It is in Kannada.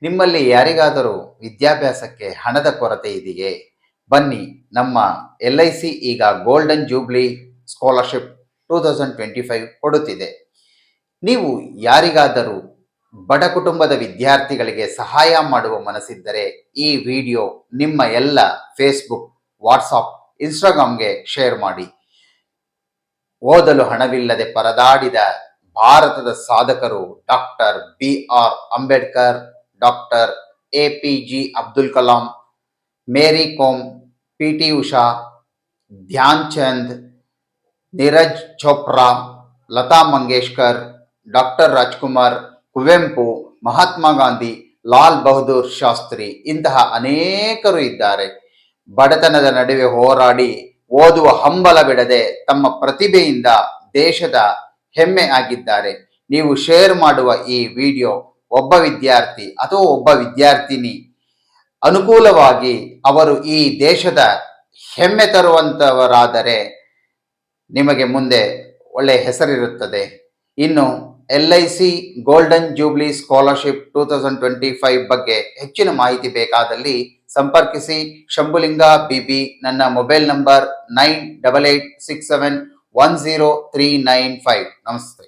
ನಿಮ್ಮಲ್ಲಿ ಯಾರಿಗಾದರೂ ವಿದ್ಯಾಭ್ಯಾಸಕ್ಕೆ ಹಣದ ಕೊರತೆ ಇದೆಯೇ? ಬನ್ನಿ, ನಮ್ಮ LIC ಈಗ ಗೋಲ್ಡನ್ ಜೂಬ್ಲಿ ಸ್ಕಾಲರ್‌ಶಿಪ್ 2025 ಕೊಡುತ್ತಿದೆ. ನೀವು ಯಾರಿಗಾದರೂ ಬಡ ಕುಟುಂಬದ ವಿದ್ಯಾರ್ಥಿಗಳಿಗೆ ಸಹಾಯ ಮಾಡುವ ಮನಸ್ಸಿದ್ದರೆ ಈ ವಿಡಿಯೋ ನಿಮ್ಮ ಎಲ್ಲ ಫೇಸ್ಬುಕ್, ವಾಟ್ಸಾಪ್, ಇನ್ಸ್ಟಾಗ್ರಾಮ್‌ಗೆ ಶೇರ್ ಮಾಡಿ. ಓದಲು ಹಣವಿಲ್ಲದೆ ಪರದಾಡಿದ ಭಾರತದ ಸಾಧಕರು doctor BR Ambedkar, doctor APJ Abdul Kalam, Mary Kom, PT Usha, Dhyan Chand, Neeraj Chopra, Lata Mangeshkar, doctor Rajkumar, Kuvempu, Mahatma Gandhi, Lal Bahadur Shastri ಇಂತಹ ಅನೇಕರು ಇದ್ದಾರೆ. ಬಡತನದ ನಡುವೆ ಹೋರಾಡಿ ಓದುವ ಹಂಬಲ ಬಿಡದೆ ತಮ್ಮ ಪ್ರತಿಭೆಯಿಂದ ದೇಶದ ಹೆಮ್ಮೆ ಆಗಿದ್ದಾರೆ. ನೀವು ಶೇರ್ ಮಾಡುವ ಈ ವಿಡಿಯೋ ಒಬ್ಬ ವಿದ್ಯಾರ್ಥಿ ಅಥವಾ ಒಬ್ಬ ವಿದ್ಯಾರ್ಥಿನಿ ಅನುಕೂಲವಾಗಿ ಅವರು ಈ ದೇಶದ ಹೆಮ್ಮೆ ತರುವಂತವರಾದರೆ ನಿಮಗೆ ಮುಂದೆ ಒಳ್ಳೆ ಹೆಸರಿರುತ್ತದೆ. ಇನ್ನು LIC ಗೋಲ್ಡನ್ ಜೂಬ್ಲಿ ಸ್ಕಾಲರ್‌ಶಿಪ್ 2025 ಬಗ್ಗೆ ಹೆಚ್ಚಿನ ಮಾಹಿತಿ ಬೇಕಾದಲ್ಲಿ ಸಂಪರ್ಕಿಸಿ. ಶಂಭುಲಿಂಗ BB. ನನ್ನ ಮೊಬೈಲ್ ನಂಬರ್ 9886710395. ನಮಸ್ತೆ.